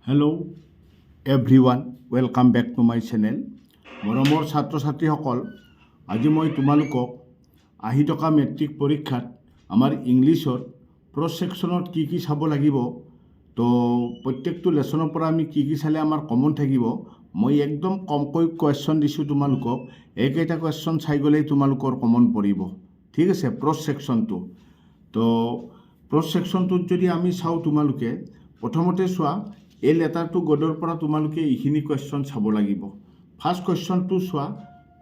Hello' everyone, welcome back to my channel. মৰমৰ ছাত্ৰ ছাত্ৰীসকল, আজি মই তোমালোকক আহি থকা মেট্ৰিক পৰীক্ষাত আমাৰ ইংলিছৰ প্ৰ' ছেকশ্যনত কি চাব লাগিব, তো প্ৰত্যেকটো লেচনৰ পৰা আমি কি চালে আমাৰ কমন থাকিব, মই একদম কমকৈ কুৱেশ্যন দিছোঁ তোমালোকক। এইকেইটা কুৱেশ্যন চাই গ'লেই তোমালোকৰ কমন পৰিব, ঠিক আছে। প্ৰ' ছেকশ্যনটো, তো প্ৰ' ছেকশ্যনটোত যদি আমি চাওঁ, তোমালোকে প্ৰথমতে চোৱা, এই লেটাৰটো গডৰ পৰা তোমালোকে এইখিনি কুৱেশ্যন চাব লাগিব। ফাৰ্ষ্ট কুৱেশ্যনটো চোৱা।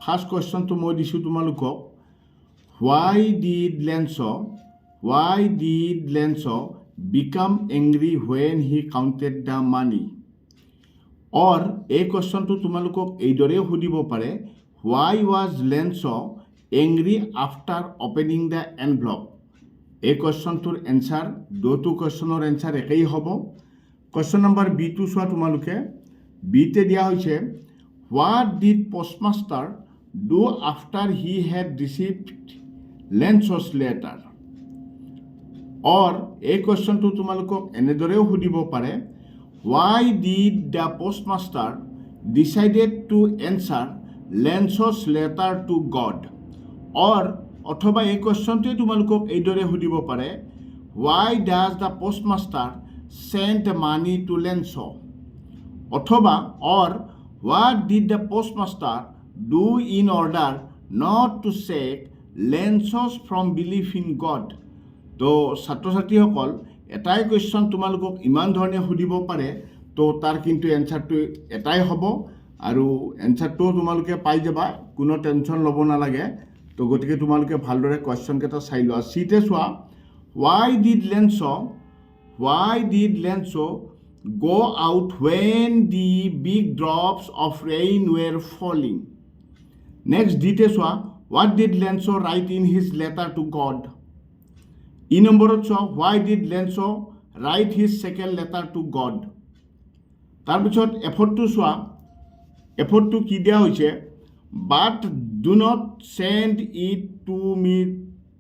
ফাৰ্ষ্ট কুৱেশ্যনটো মই দিছোঁ তোমালোকক, why did Lencho become angry when he counted the money. Or এই কুৱেশ্যনটো তোমালোকক এইদৰেও সুধিব পাৰে, why was Lencho angry after opening the envelope. এই কুৱেশ্যনটোৰ এনচাৰ, দুটো কুৱেশ্যনৰ এনচাৰ একেই হ'ব। কুৱেশ্যন নম্বৰ বিটো চোৱা তোমালোকে। বিতে দিয়া হৈছে, what did postmaster do after he had received Lencho's letter. Or এই কুৱেশ্যনটো তোমালোকক এনেদৰেও সুধিব পাৰে, why did the postmaster decided to answer Lencho's letter to God. Or অথবা এই কুৱেশ্যনটোৱে তোমালোকক এইদৰে সুধিব পাৰে, why does the postmaster sent money to Lencho. অথবা what did the postmaster do in order not to shake লেঞ্চছ from belief in God। তো ছাত্ৰ ছাত্ৰীসকল, এটাই কুৱেশ্যন তোমালোকক ইমান ধৰণে সুধিব পাৰে, তো তাৰ কিন্তু এনচাৰটো এটাই হ'ব, আৰু এনচাৰটোও তোমালোকে পাই যাবা, কোনো টেনশ্যন ল'ব নালাগে। তো গতিকে তোমালোকে ভালদৰে কুৱেশ্যনকেইটা চাই লোৱা। চিতে চোৱা, Why did lens go out when the big drops of rain were falling? Next, ডিতে চোৱা, what did lens write in his letter to God? ই নম্বৰত চোৱা, why did lens write his second letter to God? তাৰপিছত এফৰটো চোৱা। এফৰটো কি দিয়া হৈছে, but do not send it to me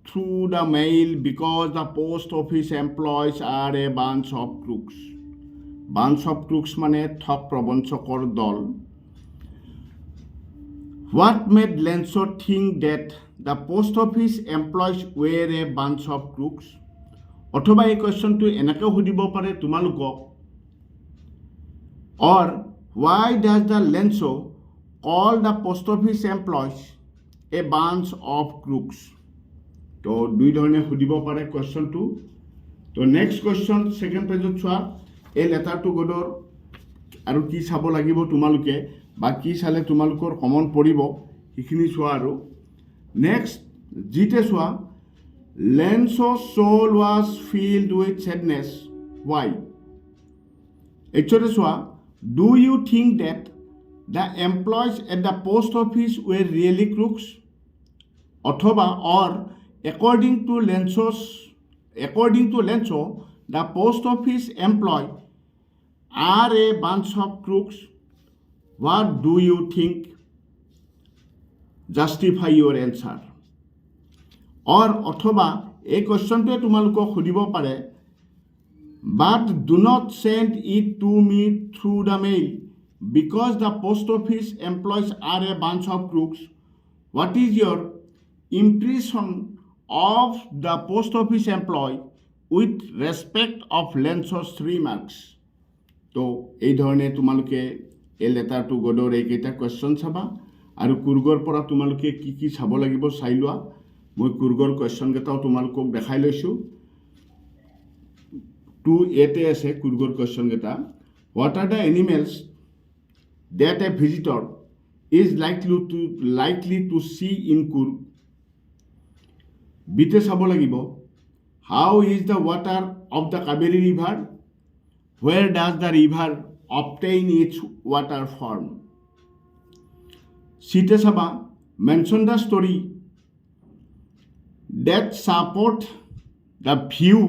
through the mail because the post office employees are a bunch of crooks. Bunch of crooks মানে ঠগ প্ৰবঞ্চকৰ দল। What made lens think that the post office employees were a bunch of crooks? অথবা এই কুৱেশ্যনটো এনেকৈ সুধিব পাৰে তোমালোকক, or why does the lens call the post office employees a bunch of crooks? তো দুই ধৰণে সুধিব পাৰে কুৱেশ্যনটো। তো নেক্সট কুৱেশ্যন ছেকেণ্ড পেজত চোৱা, এই লেটাৰটো গডৰ আৰু কি চাব লাগিব তোমালোকে, বা কি চালে তোমালোকৰ কমন পৰিব, সেইখিনি চোৱা। আৰু নেক্সট জিতে চোৱা, লেঞ্চছ soul was filled with sadness. Why? এইচতে চোৱা, do you think that the employees at the post office were really crooks? অথবা according to lens, the post office employee are a bunch of crooks. What do you think? Justify your answer. অথবা এই কুৱেশ্যনটোৱে তোমালোকক সুধিব পাৰে, but do not send it to me through the mail because the post office employees are a bunch of crooks. What is your impression of the post office employee with respect of লেঞ্চছ remarks? তো এই ধৰণে তোমালোকে এই লেটাৰটো গডৰ এইকেইটা question চাবা, আৰু কুৰ্গৰ পৰা তোমালোকে কি চাব লাগিব চাই লোৱা। মই কুৰ্গৰ কুৱেশ্যনকেইটাও তোমালোকক দেখাই লৈছোঁ। 2A আছে কুৰ্গৰ কুৱেশ্যনকেইটা। What are the animals that a visitor is likely to see in Coorg? বিতে চাব লাগিব, how is the water of the Kaveri river? Where does the river obtain its water from? চিতে চাবা, mention the story that support the view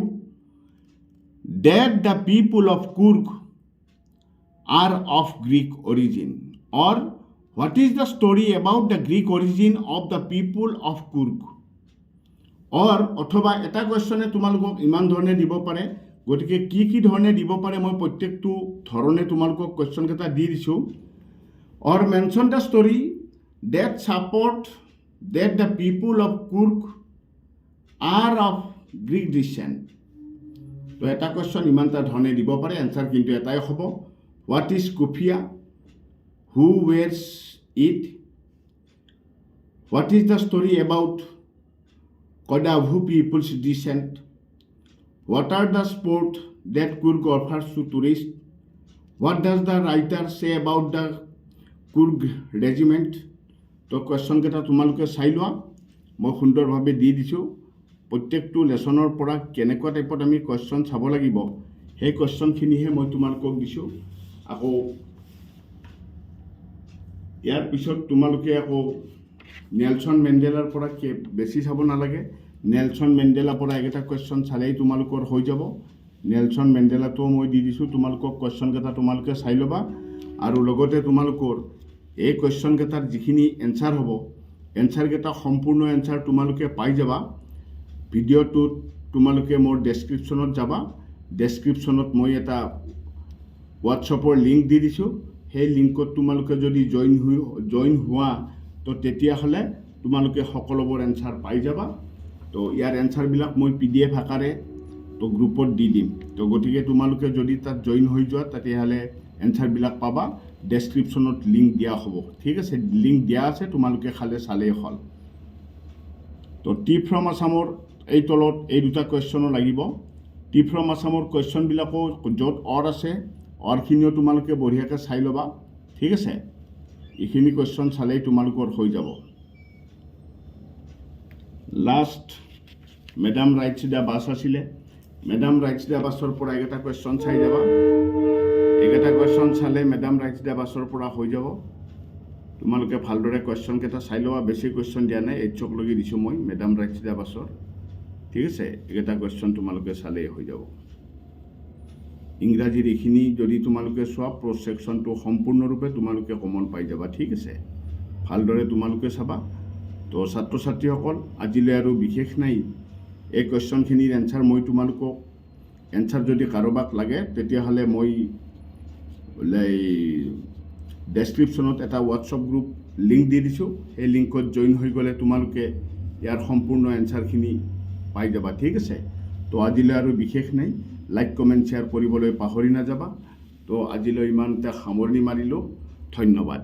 that the people of Kurg are of Greek origin. Or what is the story about the Greek origin of the people of Kurg? অথবা এটা কুৱেশ্যনে তোমালোকক ইমান ধৰণে দিব পাৰে, গতিকে কি ধৰণে দিব পাৰে মই প্ৰত্যেকটো ধৰণে তোমালোকক কুৱেশ্যনকেইটা দি দিছোঁ or mention the story that support that the people of Coorg are of Greek descent তো এটা কুৱেশ্যন ইমানটা ধৰণে দিব পাৰে এনচাৰ কিন্তু এটাই হ'ব what is kuppia who wears it what is the story about Kodavu people's descent What are the sport that Kurg offers to tourists? What does the writer say about the Kurg regiment? তো কুৱেশ্যনকেইটা তোমালোকে চাই লোৱা মই সুন্দৰভাৱে দি দিছোঁ প্ৰত্যেকটো লেচনৰ পৰা কেনেকুৱা টাইপত আমি কুৱেশ্যন চাব লাগিব সেই কুৱেশ্যনখিনিহে মই তোমালোকক দিছোঁ আকৌ ইয়াৰ পিছত তোমালোকে আকৌ নেলছন মেণ্ডেলাৰ পৰা বেছি চাব নালাগে নেলছন মেণ্ডেলাৰ পৰা এইকেইটা কুৱেশ্যন চালেই তোমালোকৰ হৈ যাব নেলছন মেণ্ডেলাটো মই দি দিছোঁ তোমালোকক কুৱেশ্যনকেইটা তোমালোকে চাই ল'বা আৰু লগতে তোমালোকৰ এই কুৱেশ্যনকেইটাৰ যিখিনি এনচাৰ হ'ব এনচাৰকেইটা সম্পূৰ্ণ এনচাৰ তোমালোকে পাই যাবা ভিডিঅ'টোত তোমালোকে মোৰ ডেছক্ৰিপশ্যনত যাবা ডেছক্ৰিপশ্যনত মই এটা হোৱাটছআপৰ লিংক দি দিছোঁ সেই লিংকত তোমালোকে যদি জইন হোৱা তো তেতিয়াহ'লে তোমালোকে সকলোবোৰ এনচাৰ পাই যাবা তো ইয়াৰ এনচাৰবিলাক মই PDF আকাৰে তো গ্ৰুপত দি দিম তো গতিকে তোমালোকে যদি তাত জইন হৈ যোৱা তেতিয়াহ'লে এনচাৰবিলাক পাবা ডেছক্ৰিপশ্যনত লিংক দিয়া হ'ব ঠিক আছে লিংক দিয়া আছে তোমালোকে খালে চালেই হ'ল তো টি ফ্ৰম আছামৰ এই তলত এই দুটা কুৱেশ্যনো লাগিব টি ফ্ৰম আছামৰ কুৱেশ্যনবিলাকো য'ত অৰ আছে অৰখিনিও তোমালোকে বঢ়িয়াকৈ চাই ল'বা ঠিক আছে এইখিনি কুৱেশ্যন চালেই তোমালোকৰ হৈ যাব last madam rights the bus আছিলে মেডাম ৰাইটছ দ্য বাছৰ পৰা এইকেইটা কুৱেশ্যন চাই যাবা এইকেইটা কুৱেশ্যন চালে মেডাম ৰাইটছ দ্য বাছৰ পৰা হৈ যাব তোমালোকে ভালদৰে কুৱেশ্যনকেইটা চাই ল'বা বেছি কুৱেশ্যন দিয়া নাই এইচকলৈকে দিছোঁ মই মেডাম ৰাইটছ দ্য বাছৰ ঠিক আছে এইকেইটা কুৱেশ্যন তোমালোকে চালেই হৈ যাব ইংৰাজীৰ এইখিনি যদি তোমালোকে চোৱা ছেকশ্যনটো সম্পূৰ্ণৰূপে তোমালোকে কমন পাই যাবা ঠিক আছে ভালদৰে তোমালোকে চাবা তো ছাত্ৰ ছাত্ৰীসকল আজিলৈ আৰু বিশেষ নাই এই কুৱেশ্যনখিনিৰ এনচাৰ মই তোমালোকক এনচাৰ যদি কাৰোবাক লাগে তেতিয়াহ'লে মই ডেছক্ৰিপশ্যনত এটা হোৱাটছআপ গ্ৰুপ লিংক দি দিছোঁ সেই লিংকত জইন হৈ গ'লে তোমালোকে ইয়াৰ সম্পূৰ্ণ এনচাৰখিনি পাই যাবা ঠিক আছে তো আজিলৈ আৰু বিশেষ নাই লাইক কমেণ্ট শ্বেয়াৰ কৰিবলৈ পাহৰি নাযাবা তো আজিলৈ ইমানতে সামৰণি মাৰিলোঁ ধন্যবাদ